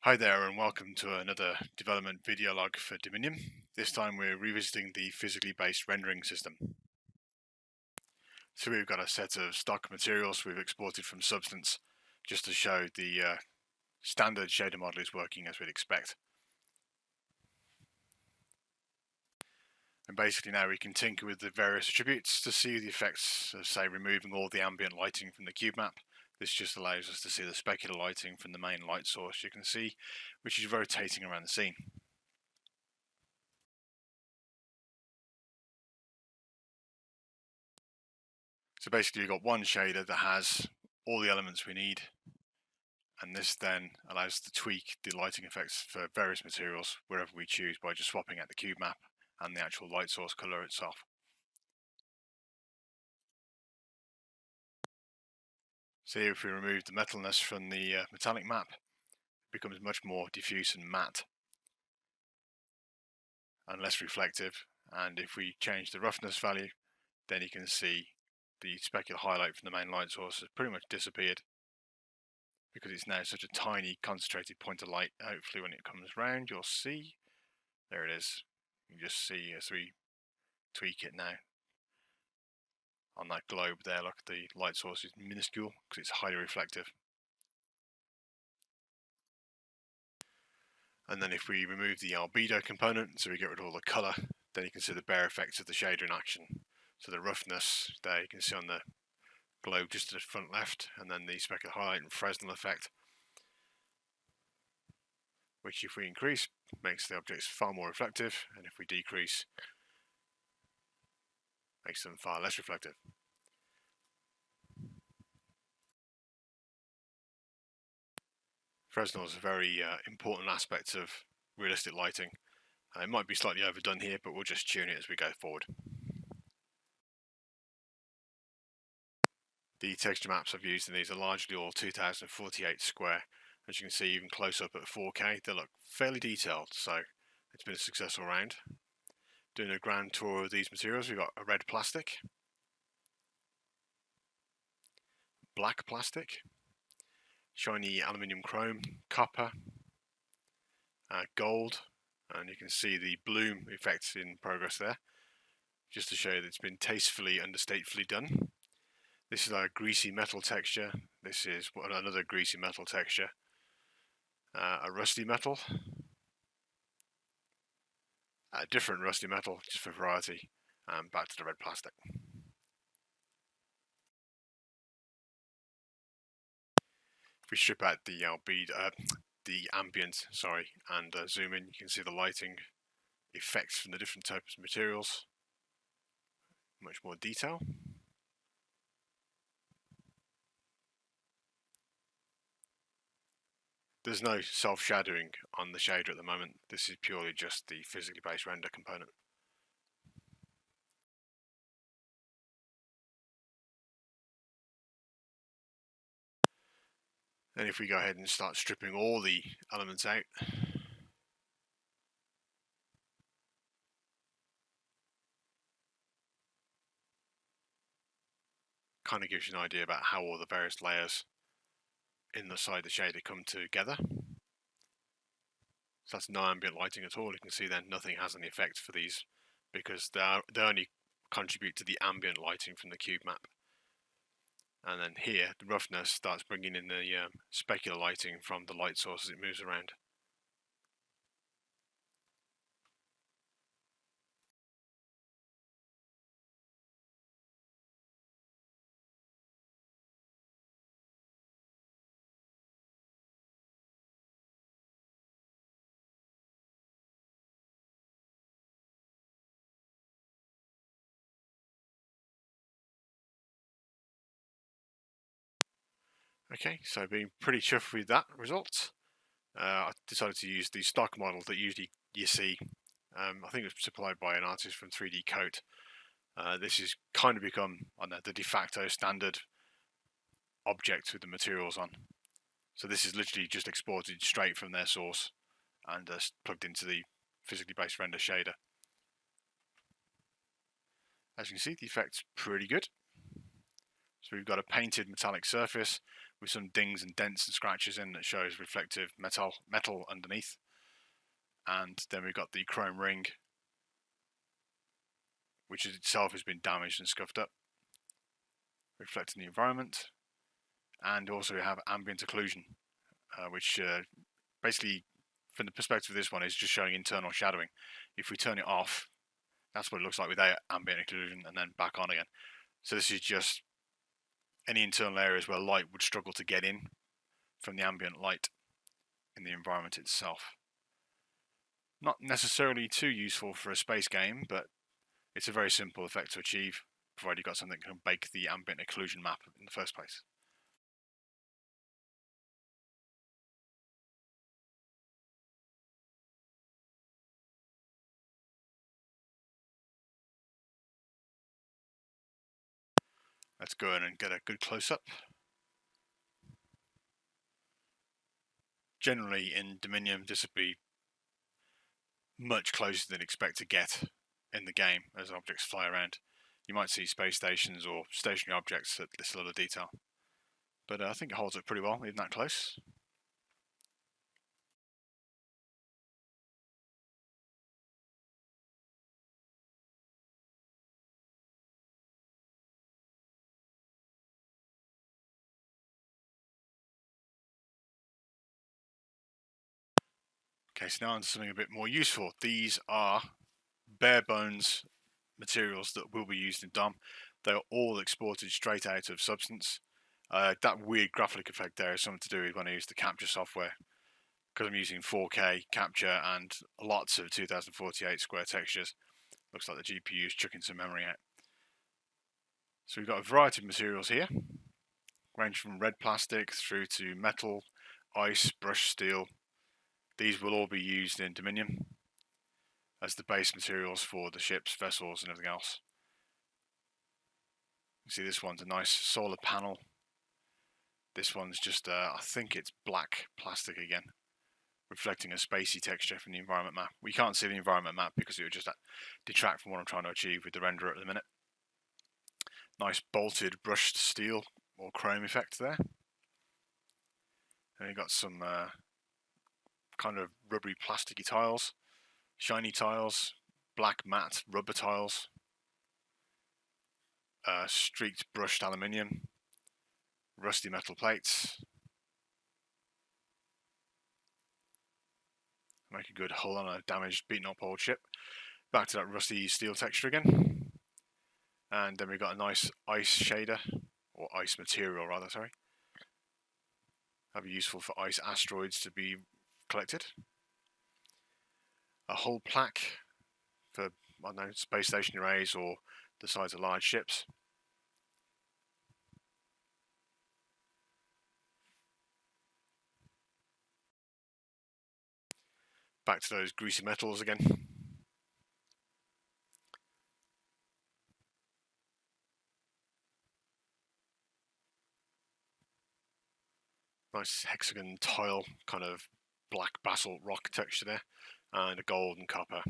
Hi there and welcome to another development video log for Dominium. This time we're revisiting the physically based rendering system. So we've got a set of stock materials we've exported from Substance just to show the standard shader model is working as we'd expect. And basically now we can tinker with the various attributes to see the effects of, say, removing all the ambient lighting from the cube map. This just allows us to see the specular lighting from the main light source you can see, which is rotating around the scene. So basically you've got one shader that has all the elements we need, and this then allows us to tweak the lighting effects for various materials wherever we choose by just swapping out the cube map and the actual light source color itself. So here if we remove the metalness from the metallic map, it becomes much more diffuse and matte and less reflective, and if we change the roughness value, then you can see the specular highlight from the main light source has pretty much disappeared because it's now such a tiny concentrated point of light. Hopefully when it comes round you'll see, there it is. You can just see as we tweak it now on that globe there, look, the light source is minuscule because it's highly reflective. And then if we remove the albedo component, so we get rid of all the colour, then you can see the bare effects of the shader in action. So the roughness there you can see on the globe just to the front left, and then the specular highlight and Fresnel effect, which if we increase makes the objects far more reflective, and if we decrease makes them far less reflective. Fresnel is a very important aspect of realistic lighting. It might be slightly overdone here, but we'll just tune it as we go forward. The texture maps I've used in these are largely all 2048 square. As you can see, even close up at 4K, they look fairly detailed, so it's been a successful round. Doing a grand tour of these materials, we've got a red plastic, black plastic, shiny aluminium chrome, copper, gold, and you can see the bloom effects in progress there, just to show that it's been tastefully, understatefully done. This is our greasy metal texture. This is another greasy metal texture. A rusty metal, a different rusty metal, just for variety, and back to the red plastic. If we strip out the ambient, and zoom in, you can see the lighting effects from the different types of materials. Much more detail. There's no self-shadowing on the shader at the moment. This is purely just the physically based render component. And if we go ahead and start stripping all the elements out, kind of gives you an idea about how all the various layers inside the shader come together. So that's no ambient lighting at all. You can see then nothing has any effect for these because they only contribute to the ambient lighting from the cube map. And then here, the roughness starts bringing in the specular lighting from the light source as it moves around. Okay, so being pretty chuffed with that result, I decided to use the stock model that usually you see. I think it was supplied by an artist from 3D Coat. This has kind of become the de facto standard object with the materials on. So this is literally just exported straight from their source and plugged into the physically based render shader. As you can see, the effect's pretty good. So we've got a painted metallic surface with some dings and dents and scratches in that shows reflective metal underneath. And then we've got the chrome ring, which itself has been damaged and scuffed up, reflecting the environment. And also we have ambient occlusion, which basically, from the perspective of this one, is just showing internal shadowing. If we turn it off, that's what it looks like without ambient occlusion, and then back on again. So this is just any internal areas where light would struggle to get in from the ambient light in the environment itself. Not necessarily too useful for a space game, but it's a very simple effect to achieve, provided you've got something that can bake the ambient occlusion map in the first place. Let's go in and get a good close-up. Generally in Dominium, this would be much closer than expect to get in the game as objects fly around. You might see space stations or stationary objects at this level of detail, but I think it holds up pretty well, even that close. Okay, so now on to something a bit more useful. These are bare bones materials that will be used in DOM. They're all exported straight out of Substance. That weird graphic effect there is something to do with when I use the capture software, because I'm using 4K capture and lots of 2048 square textures. Looks like the GPU is chucking some memory out. So we've got a variety of materials here, range from red plastic through to metal, ice, brushed steel. These will all be used in Dominium as the base materials for the ships, vessels, and everything else. You see this one's a nice solar panel. This one's just, I think it's black plastic again, reflecting a spacey texture from the environment map. We can't see the environment map because it would just detract from what I'm trying to achieve with the renderer at the minute. Nice bolted brushed steel or chrome effect there. And you've got some kind of rubbery plasticky tiles, shiny tiles, black matte rubber tiles, streaked brushed aluminium, rusty metal plates. Make a good hull on a damaged, beaten up old ship. Back to that rusty steel texture again. And then we've got a nice ice shader, or ice material rather, sorry. That'd be useful for ice asteroids to be collected. A hull plaque for, I don't know, space station arrays or the size of large ships. Back to those greasy metals again. Nice hexagon tile, kind of black basalt rock texture there, and a gold and copper.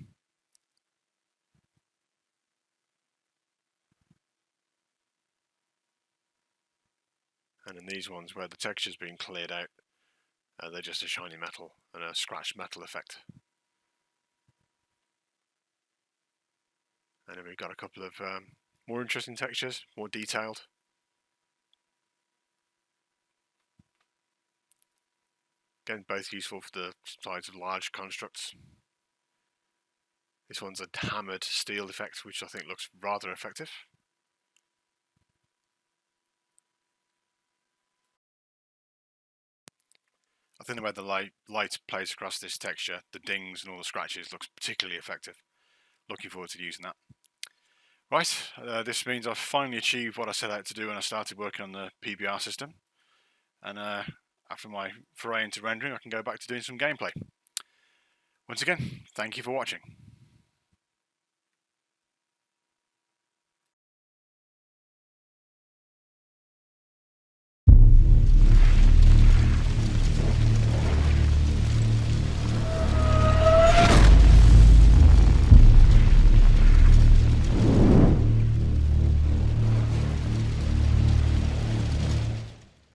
And in these ones where the texture's been cleared out, they're just a shiny metal and a scratched metal effect. And then we've got a couple of more interesting textures, more detailed. Again, both useful for the size of large constructs. This one's a hammered steel effect, which I think looks rather effective. I think the way the light plays across this texture, the dings and all the scratches, looks particularly effective. Looking forward to using that. Right, this means I've finally achieved what I set out to do when I started working on the PBR system. And after my foray into rendering, I can go back to doing some gameplay. Once again, thank you for watching.